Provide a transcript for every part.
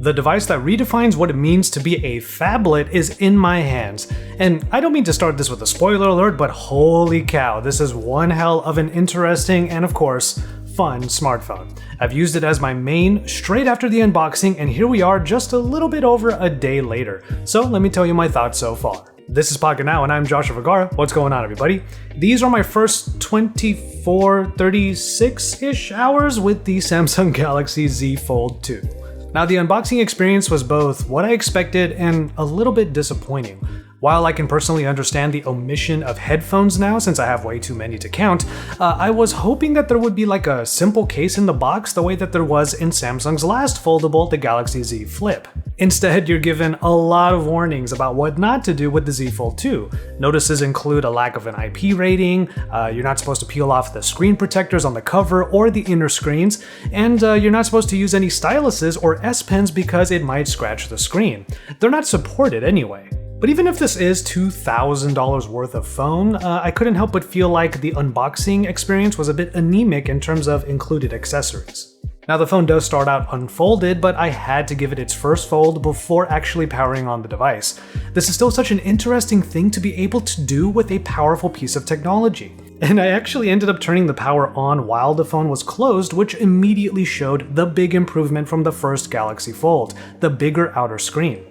The device that redefines what it means to be a phablet is in my hands. And I don't mean to start this with a spoiler alert, but holy cow, this is one hell of an interesting and of course, fun smartphone. I've used it as my main straight after the unboxing, and here we are just a little bit over a day later. So let me tell you my thoughts so far. This is Pocket Now, and I'm Joshua Vergara. What's going on, everybody? These are my first 24, 36-ish hours with the Samsung Galaxy Z Fold 2. Now, the unboxing experience was both what I expected and a little bit disappointing. While I can personally understand the omission of headphones now, since I have way too many to count, I was hoping that there would be like a simple case in the box the way that there was in Samsung's last foldable, the Galaxy Z Flip. Instead, you're given a lot of warnings about what not to do with the Z Fold 2. Notices include a lack of an IP rating, you're not supposed to peel off the screen protectors on the cover or the inner screens, and you're not supposed to use any styluses or S Pens because it might scratch the screen. They're not supported anyway. But even if this is $2,000 worth of phone, I couldn't help but feel like the unboxing experience was a bit anemic in terms of included accessories. Now, the phone does start out unfolded, but I had to give it its first fold before actually powering on the device. This is still such an interesting thing to be able to do with a powerful piece of technology. And I actually ended up turning the power on while the phone was closed, which immediately showed the big improvement from the first Galaxy Fold, the bigger outer screen.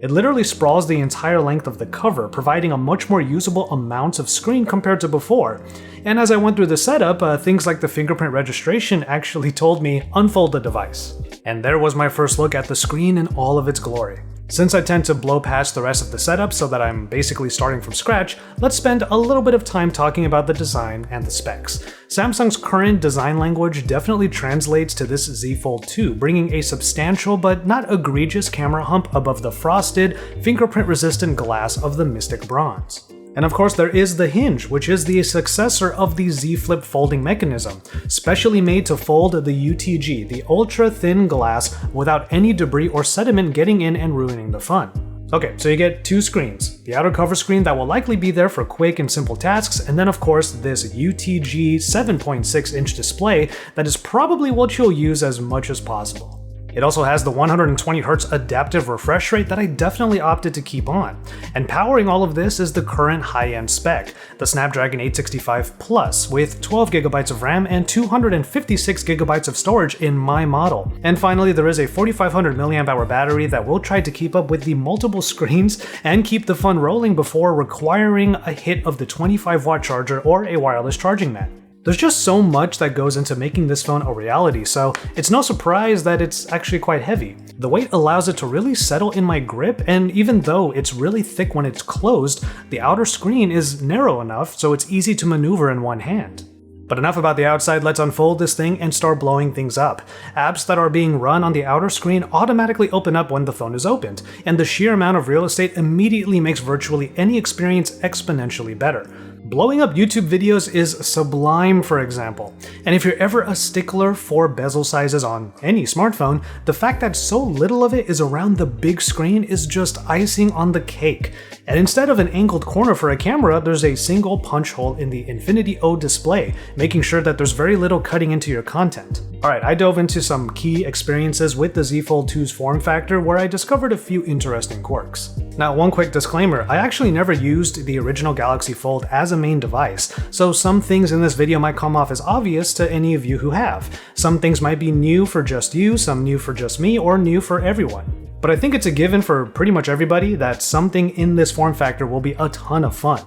It literally sprawls the entire length of the cover, providing a much more usable amount of screen compared to before. And as I went through the setup, things like the fingerprint registration actually told me, unfold the device. And there was my first look at the screen in all of its glory. Since I tend to blow past the rest of the setup so that I'm basically starting from scratch, let's spend a little bit of time talking about the design and the specs. Samsung's current design language definitely translates to this Z Fold 2, bringing a substantial but not egregious camera hump above the frosted, fingerprint-resistant glass of the Mystic Bronze. And of course, there is the hinge, which is the successor of the Z Flip folding mechanism, specially made to fold the UTG, the ultra-thin glass, without any debris or sediment getting in and ruining the fun. Okay, so you get two screens. The outer cover screen that will likely be there for quick and simple tasks, and then of course this UTG 7.6-inch display that is probably what you'll use as much as possible. It also has the 120Hz adaptive refresh rate that I definitely opted to keep on. And powering all of this is the current high-end spec, the Snapdragon 865 Plus, with 12GB of RAM and 256GB of storage in my model. And finally, there is a 4500 mAh battery that will try to keep up with the multiple screens and keep the fun rolling before requiring a hit of the 25-watt charger or a wireless charging mat. There's just so much that goes into making this phone a reality, so it's no surprise that it's actually quite heavy. The weight allows it to really settle in my grip, and even though it's really thick when it's closed, the outer screen is narrow enough so it's easy to maneuver in one hand. But enough about the outside, let's unfold this thing and start blowing things up. Apps that are being run on the outer screen automatically open up when the phone is opened, and the sheer amount of real estate immediately makes virtually any experience exponentially better. Blowing up YouTube videos is sublime, for example. And if you're ever a stickler for bezel sizes on any smartphone, the fact that so little of it is around the big screen is just icing on the cake. And instead of an angled corner for a camera, there's a single punch hole in the Infinity O display, making sure that there's very little cutting into your content. Alright, I dove into some key experiences with the Z Fold 2's form factor where I discovered a few interesting quirks. Now, one quick disclaimer, I actually never used the original Galaxy Fold as a main device, so some things in this video might come off as obvious to any of you who have. Some things might be new for just you, some new for just me, or new for everyone. But I think it's a given for pretty much everybody that something in this form factor will be a ton of fun.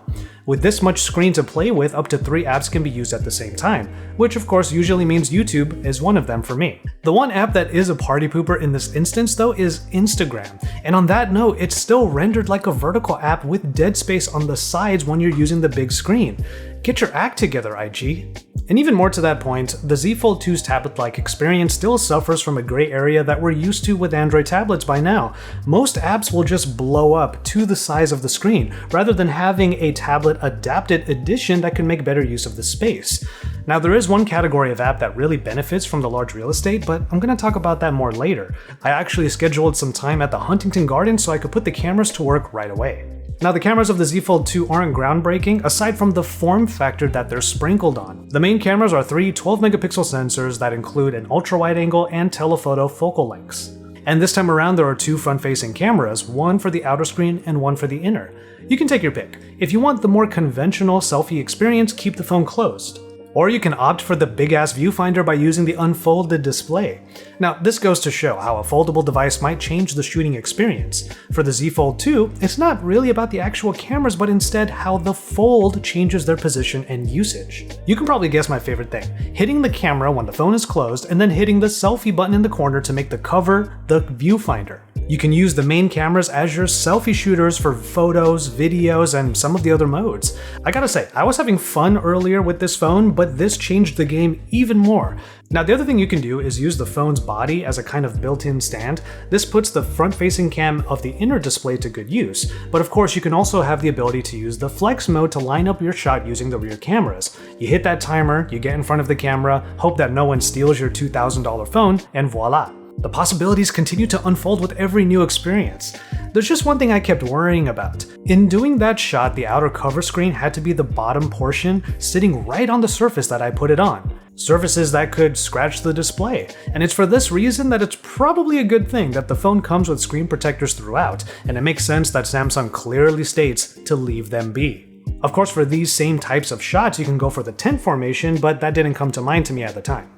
With this much screen to play with, up to 3 apps can be used at the same time, which of course usually means YouTube is one of them for me. The one app that is a party pooper in this instance though is Instagram, and on that note, it's still rendered like a vertical app with dead space on the sides when you're using the big screen. Get your act together, IG. And even more to that point, the Z Fold 2's tablet-like experience still suffers from a gray area that we're used to with Android tablets by now. Most apps will just blow up to the size of the screen, rather than having a tablet-adapted edition that can make better use of the space. Now, there is one category of app that really benefits from the large real estate, but I'm going to talk about that more later. I actually scheduled some time at the Huntington Garden so I could put the cameras to work right away. Now, the cameras of the Z Fold 2 aren't groundbreaking aside from the form factor that they're sprinkled on. The main cameras are three 12-megapixel sensors that include an ultra-wide angle and telephoto focal lengths. And this time around, there are two front-facing cameras, one for the outer screen and one for the inner. You can take your pick. If you want the more conventional selfie experience, keep the phone closed. Or you can opt for the big-ass viewfinder by using the unfolded display. Now, this goes to show how a foldable device might change the shooting experience. For the Z Fold 2, it's not really about the actual cameras, but instead how the fold changes their position and usage. You can probably guess my favorite thing: hitting the camera when the phone is closed, and then hitting the selfie button in the corner to make the cover the viewfinder. You can use the main cameras as your selfie shooters for photos, videos, and some of the other modes. I gotta say, I was having fun earlier with this phone, but this changed the game even more. Now, the other thing you can do is use the phone's body as a kind of built-in stand. This puts the front-facing cam of the inner display to good use, but of course you can also have the ability to use the flex mode to line up your shot using the rear cameras. You hit that timer, you get in front of the camera, hope that no one steals your $2,000 phone, and voila. The possibilities continue to unfold with every new experience. There's just one thing I kept worrying about. In doing that shot, the outer cover screen had to be the bottom portion, sitting right on the surface that I put it on. Surfaces that could scratch the display. And it's for this reason that it's probably a good thing that the phone comes with screen protectors throughout, and it makes sense that Samsung clearly states to leave them be. Of course, for these same types of shots, you can go for the tent formation, but that didn't come to mind to me at the time.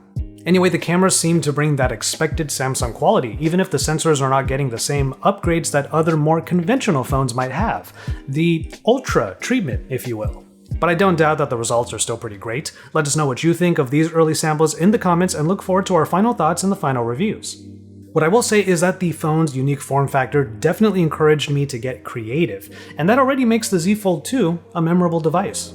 Anyway, the cameras seem to bring that expected Samsung quality, even if the sensors are not getting the same upgrades that other more conventional phones might have. The Ultra treatment, if you will. But I don't doubt that the results are still pretty great. Let us know what you think of these early samples in the comments and look forward to our final thoughts in the final reviews. What I will say is that the phone's unique form factor definitely encouraged me to get creative, and that already makes the Z Fold 2 a memorable device.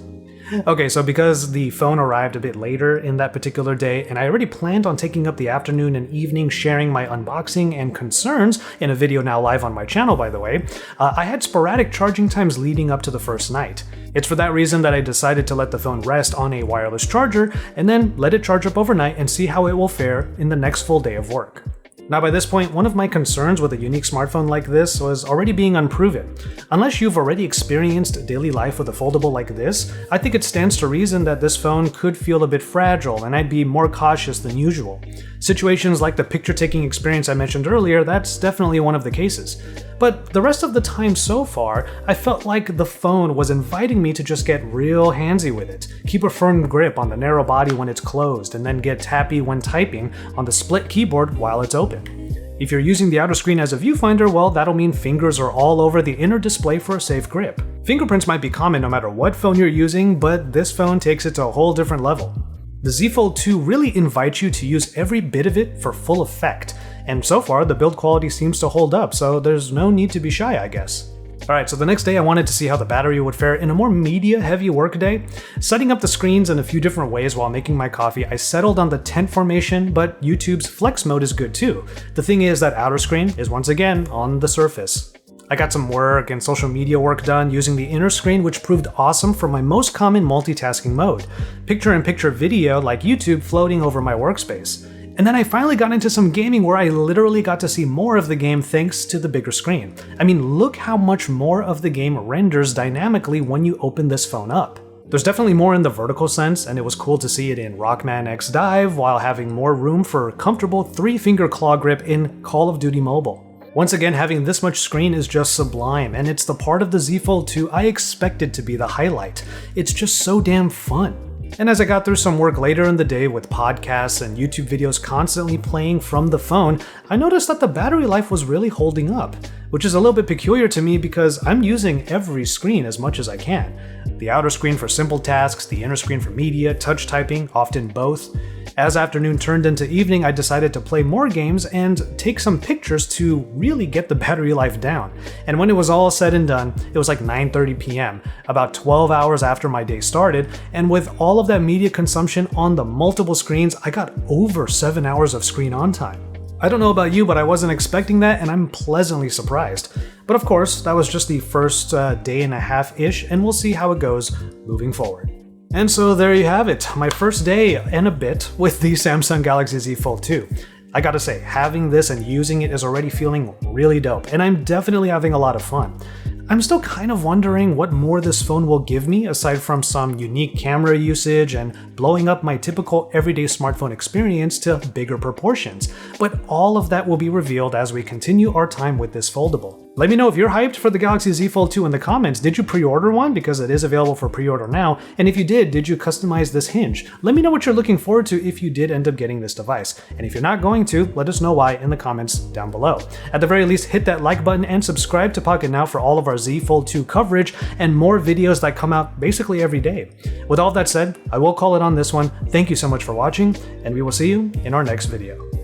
Okay, so because the phone arrived a bit later in that particular day, and I already planned on taking up the afternoon and evening sharing my unboxing and concerns in a video now live on my channel, by the way, I had sporadic charging times leading up to the first night. It's for that reason that I decided to let the phone rest on a wireless charger, and then let it charge up overnight and see how it will fare in the next full day of work. Now, by this point, one of my concerns with a unique smartphone like this was already being unproven. Unless you've already experienced daily life with a foldable like this, I think it stands to reason that this phone could feel a bit fragile and I'd be more cautious than usual. Situations like the picture-taking experience I mentioned earlier, that's definitely one of the cases. But the rest of the time so far, I felt like the phone was inviting me to just get real handsy with it, keep a firm grip on the narrow body when it's closed, and then get tappy when typing on the split keyboard while it's open. If you're using the outer screen as a viewfinder, well, that'll mean fingers are all over the inner display for a safe grip. Fingerprints might be common no matter what phone you're using, but this phone takes it to a whole different level. The Z Fold 2 really invites you to use every bit of it for full effect, and so far the build quality seems to hold up, so there's no need to be shy, I guess. Alright, so the next day I wanted to see how the battery would fare in a more media-heavy workday. Setting up the screens in a few different ways while making my coffee, I settled on the tent formation, but YouTube's flex mode is good too. The thing is that outer screen is once again on the surface. I got some work and social media work done using the inner screen, which proved awesome for my most common multitasking mode. Picture-in-picture video like YouTube floating over my workspace. And then I finally got into some gaming where I literally got to see more of the game thanks to the bigger screen. I mean, look how much more of the game renders dynamically when you open this phone up. There's definitely more in the vertical sense, and it was cool to see it in Rockman X Dive while having more room for a comfortable 3-finger claw grip in Call of Duty Mobile. Once again, having this much screen is just sublime, and it's the part of the Z Fold 2 I expected to be the highlight. It's just so damn fun. And as I got through some work later in the day with podcasts and YouTube videos constantly playing from the phone, I noticed that the battery life was really holding up, which is a little bit peculiar to me because I'm using every screen as much as I can. The outer screen for simple tasks, the inner screen for media, touch typing, often both. As afternoon turned into evening, I decided to play more games and take some pictures to really get the battery life down. And when it was all said and done, it was like 9:30 p.m., about 12 hours after my day started, and with all of that media consumption on the multiple screens, I got over 7 hours of screen on time. I don't know about you, but I wasn't expecting that, and I'm pleasantly surprised. But of course, that was just the first day and a half-ish, and we'll see how it goes moving forward. And so there you have it, my first day and a bit with the Samsung Galaxy Z Fold 2. I gotta say, having this and using it is already feeling really dope, and I'm definitely having a lot of fun. I'm still kind of wondering what more this phone will give me aside from some unique camera usage and blowing up my typical everyday smartphone experience to bigger proportions, but all of that will be revealed as we continue our time with this foldable. Let me know if you're hyped for the Galaxy Z Fold 2 in the comments. Did you pre-order one? Because it is available for pre-order now. And if you did you customize this hinge? Let me know what you're looking forward to if you did end up getting this device. And if you're not going to, let us know why in the comments down below. At the very least, hit that like button and subscribe to Pocket Now for all of our Z Fold 2 coverage and more videos that come out basically every day. With all that said, I will call it on this one. Thank you so much for watching, and we will see you in our next video.